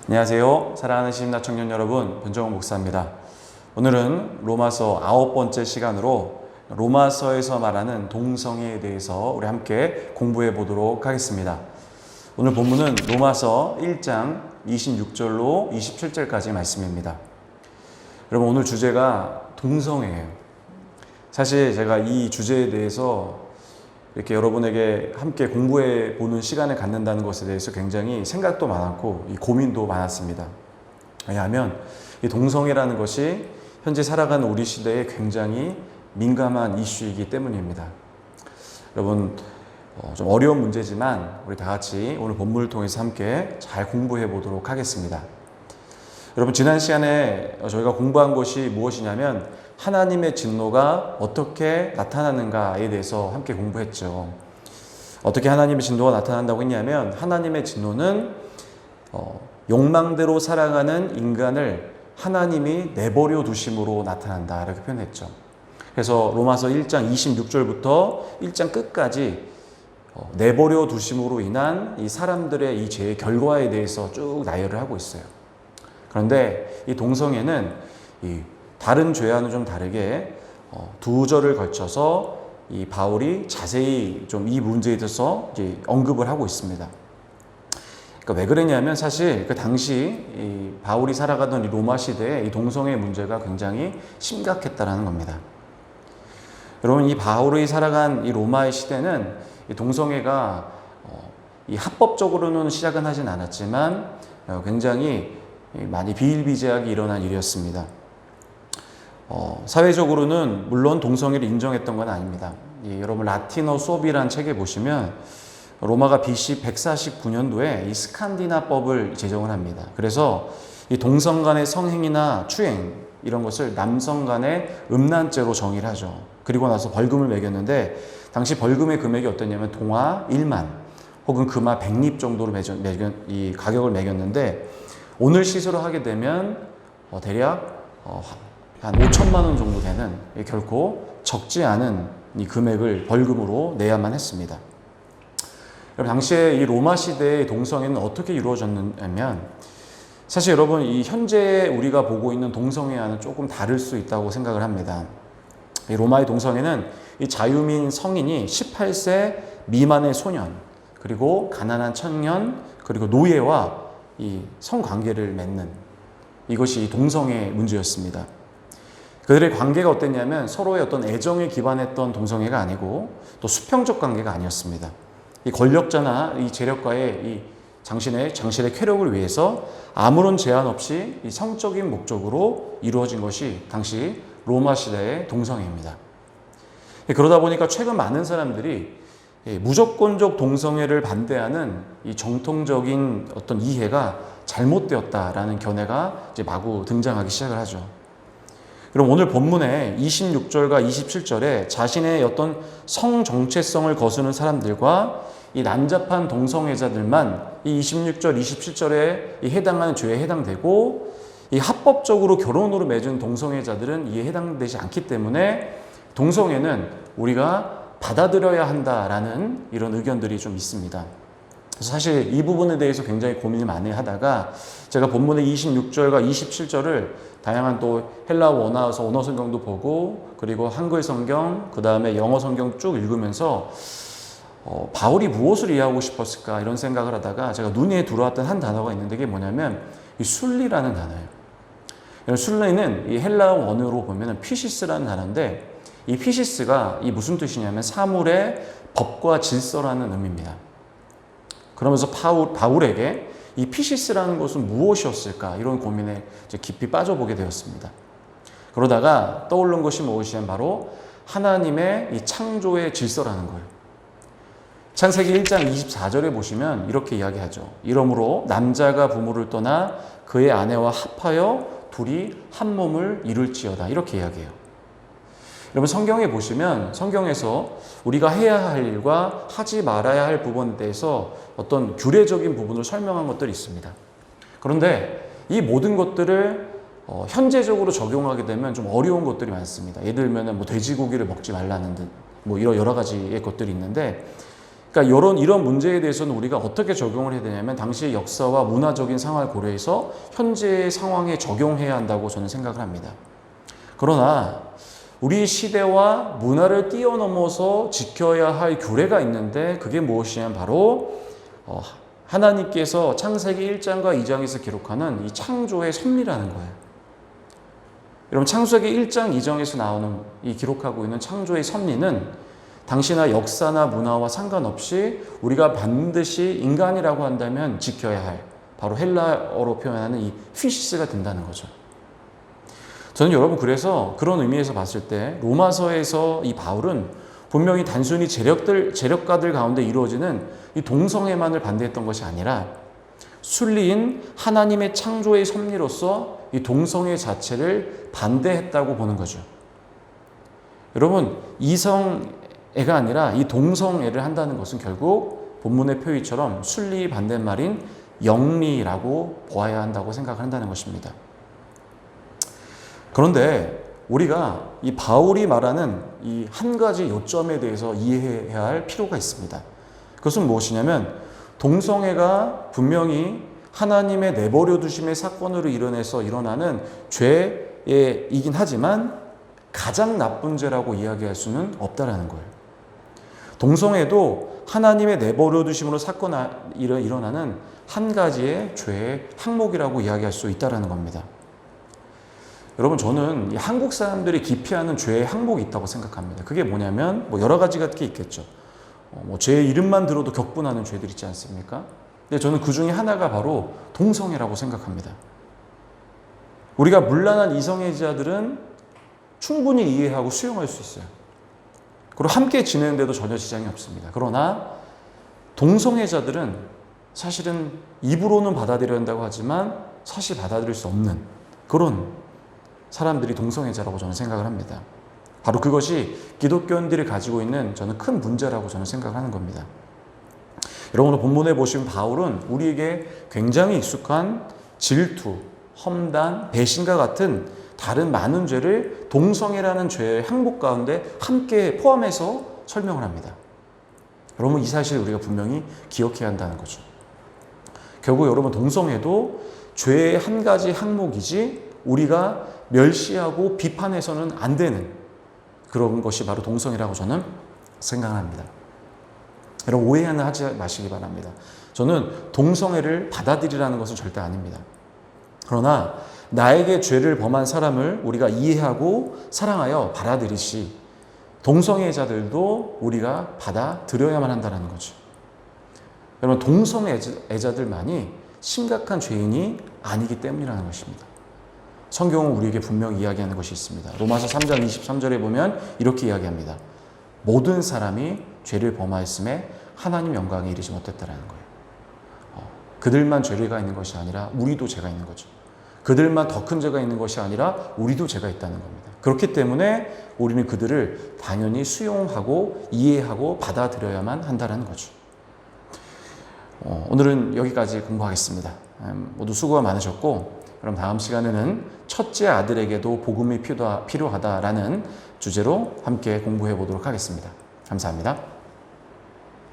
안녕하세요. 사랑하는 시집나 청년 여러분, 변정훈 목사입니다. 오늘은 로마서 9번째 시간으로 로마서에서 말하는 동성애에 대해서 우리 함께 공부해 보도록 하겠습니다. 오늘 본문은 로마서 1장 26절로 27절까지 말씀입니다. 여러분, 오늘 주제가 동성애예요. 사실 제가 이 주제에 대해서 이렇게 여러분에게 함께 공부해 보는 시간을 갖는다는 것에 대해서 굉장히 생각도 많았고 고민도 많았습니다. 왜냐하면 이 동성애라는 것이 현재 살아가는 우리 시대에 굉장히 민감한 이슈이기 때문입니다. 여러분, 좀 어려운 문제지만 우리 다 같이 오늘 본문을 통해서 함께 잘 공부해 보도록 하겠습니다. 여러분, 지난 시간에 저희가 공부한 것이 무엇이냐면 하나님의 진노가 어떻게 나타나는가에 대해서 함께 공부했죠. 어떻게 하나님의 진노가 나타난다고 했냐면 하나님의 진노는 욕망대로 살아가는 인간을 하나님이 내버려 두심으로 나타난다, 이렇게 표현했죠. 그래서 로마서 1장 26절부터 1장 끝까지 내버려 두심으로 인한 이 사람들의 이 죄의 결과에 대해서 쭉 나열을 하고 있어요. 그런데 이 동성애는 이 다른 죄와는 좀 다르게 두 절을 걸쳐서 이 바울이 자세히 좀 이 문제에 대해서 이제 언급을 하고 있습니다. 그러니까 왜 그러냐면 사실 그 당시 이 바울이 살아가던 이 로마 시대에 이 동성애 문제가 굉장히 심각했다라는 겁니다. 여러분, 이 바울이 살아간 이 로마의 시대는 이 동성애가 이 합법적으로는 시작은 하진 않았지만 굉장히 많이 비일비재하게 일어난 일이었습니다. 사회적으로는 물론 동성애를 인정했던 건 아닙니다. 여러분, 라틴어 수업이라는 책에 보시면 로마가 BC 149년도에 이 스칸디나법을 제정을 합니다. 그래서 이 동성 간의 성행위나 추행 이런 것을 남성 간의 음란죄로 정의를 하죠. 그리고 나서 벌금을 매겼는데 당시 벌금의 금액이 어땠냐면 동화 1만 혹은 금화 100립 정도로 이 가격을 매겼는데 오늘 시세로 하게 되면 대략 한 5천만 원 정도 되는 결코 적지 않은 이 금액을 벌금으로 내야만 했습니다. 당시에 이 로마 시대의 동성애는 어떻게 이루어졌냐면 사실 여러분, 이 현재 우리가 보고 있는 동성애와는 조금 다를 수 있다고 생각을 합니다. 이 로마의 동성애는 이 자유민 성인이 18세 미만의 소년, 그리고 가난한 청년, 그리고 노예와 이 성관계를 맺는 이것이 이 동성애 문제였습니다. 그들의 관계가 어땠냐면 서로의 어떤 애정에 기반했던 동성애가 아니고 또 수평적 관계가 아니었습니다. 이 권력자나 이 재력가의 이 장신의 쾌력을 위해서 아무런 제한 없이 이 성적인 목적으로 이루어진 것이 당시 로마 시대의 동성애입니다. 그러다 보니까 최근 많은 사람들이 무조건적 동성애를 반대하는 이 정통적인 어떤 이해가 잘못되었다라는 견해가 이제 마구 등장하기 시작을 하죠. 그럼 오늘 본문의 26절과 27절에 자신의 어떤 성 정체성을 거스르는 사람들과 이 난잡한 동성애자들만 이 26절, 27절에 해당하는 죄에 해당되고 이 합법적으로 결혼으로 맺은 동성애자들은 이에 해당되지 않기 때문에 동성애는 우리가 받아들여야 한다라는 이런 의견들이 좀 있습니다. 그래서 사실 이 부분에 대해서 굉장히 고민을 많이 하다가 제가 본문의 26절과 27절을 다양한 또 헬라어 원어서 언어 성경도 보고 그리고 한글 성경, 그 다음에 영어 성경 쭉 읽으면서 바울이 무엇을 이해하고 싶었을까 이런 생각을 하다가 제가 눈에 들어왔던 한 단어가 있는데 그게 뭐냐면 이 순리라는 단어예요. 순리는 이 헬라어 원어로 보면 피시스라는 단어인데 이 피시스가 이 무슨 뜻이냐면 사물의 법과 질서라는 의미입니다. 그러면서 바울에게 이 피시스라는 것은 무엇이었을까 이런 고민에 깊이 빠져보게 되었습니다. 그러다가 떠오른 것이 무엇이냐면 바로 하나님의 이 창조의 질서라는 거예요. 창세기 1장 24절에 보시면 이렇게 이야기하죠. 이러므로 남자가 부모를 떠나 그의 아내와 합하여 둘이 한 몸을 이룰지어다, 이렇게 이야기해요. 여러분, 성경에 보시면 성경에서 우리가 해야 할 일과 하지 말아야 할 부분에 대해서 어떤 규례적인 부분을 설명한 것들이 있습니다. 그런데 이 모든 것들을 현재적으로 적용하게 되면 좀 어려운 것들이 많습니다. 예를 들면 돼지고기를 먹지 말라는 듯 이런 여러 가지의 것들이 있는데 그러니까 이런 문제에 대해서는 우리가 어떻게 적용을 해야 되냐면 당시의 역사와 문화적인 상황을 고려해서 현재의 상황에 적용해야 한다고 저는 생각을 합니다. 그러나 우리 시대와 문화를 뛰어넘어서 지켜야 할 규례가 있는데 그게 무엇이냐면 바로 하나님께서 창세기 1장과 2장에서 기록하는 이 창조의 섭리라는 거예요. 여러분, 창세기 1장 2장에서 나오는 이 기록하고 있는 창조의 섭리는 당시나 역사나 문화와 상관없이 우리가 반드시 인간이라고 한다면 지켜야 할, 바로 헬라어로 표현하는 이 피시스가 된다는 거죠. 저는 여러분, 그래서 그런 의미에서 봤을 때 로마서에서 이 바울은 분명히 단순히 재력가들 가운데 이루어지는 이 동성애만을 반대했던 것이 아니라 순리인 하나님의 창조의 섭리로서 이 동성애 자체를 반대했다고 보는 거죠. 여러분, 이성애가 아니라 이 동성애를 한다는 것은 결국 본문의 표의처럼 순리 반대말인 영리라고 보아야 한다고 생각한다는 것입니다. 그런데 우리가 이 바울이 말하는 이 한 가지 요점에 대해서 이해해야 할 필요가 있습니다. 그것은 무엇이냐면 동성애가 분명히 하나님의 내버려 두심의 사건으로 일어나서 일어나는 죄이긴 하지만 가장 나쁜 죄라고 이야기할 수는 없다라는 거예요. 동성애도 하나님의 내버려 두심으로 일어나는 한 가지의 죄의 항목이라고 이야기할 수 있다라는 겁니다. 여러분, 저는 한국 사람들이 기피하는 죄의 항목이 있다고 생각합니다. 그게 뭐냐면 여러 가지가 있겠죠. 죄의 이름만 들어도 격분하는 죄들 있지 않습니까? 근데 저는 그 중에 하나가 바로 동성애라고 생각합니다. 우리가 문란한 이성애자들은 충분히 이해하고 수용할 수 있어요. 그리고 함께 지내는데도 전혀 지장이 없습니다. 그러나 동성애자들은 사실은 입으로는 받아들여야 한다고 하지만 사실 받아들일 수 없는 그런 사람들이 동성애자라고 저는 생각을 합니다. 바로 그것이 기독교인들이 가지고 있는 저는 큰 문제라고 저는 생각을 하는 겁니다. 여러분, 오늘 본문에 보시면 바울은 우리에게 굉장히 익숙한 질투, 험단, 배신과 같은 다른 많은 죄를 동성애라는 죄의 항목 가운데 함께 포함해서 설명을 합니다. 여러분, 이 사실을 우리가 분명히 기억해야 한다는 거죠. 결국 여러분, 동성애도 죄의 한 가지 항목이지 우리가 멸시하고 비판해서는 안 되는 그런 것이 바로 동성애라고 저는 생각합니다. 여러분, 오해는 하지 마시기 바랍니다. 저는 동성애를 받아들이라는 것은 절대 아닙니다. 그러나 나에게 죄를 범한 사람을 우리가 이해하고 사랑하여 받아들이시 동성애자들도 우리가 받아들여야만 한다는 거죠. 여러분, 동성애자들만이 심각한 죄인이 아니기 때문이라는 것입니다. 성경은 우리에게 분명히 이야기하는 것이 있습니다. 로마서 3장 23절에 보면 이렇게 이야기합니다. 모든 사람이 죄를 범하였음에 하나님 영광에 이르지 못했다라는 거예요. 그들만 죄가 있는 것이 아니라 우리도 죄가 있는 거죠. 그들만 더 큰 죄가 있는 것이 아니라 우리도 죄가 있다는 겁니다. 그렇기 때문에 우리는 그들을 당연히 수용하고 이해하고 받아들여야만 한다는 거죠. 오늘은 여기까지 공부하겠습니다. 모두 수고가 많으셨고, 그럼 다음 시간에는 첫째 아들에게도 복음이 필요하다라는 주제로 함께 공부해 보도록 하겠습니다. 감사합니다.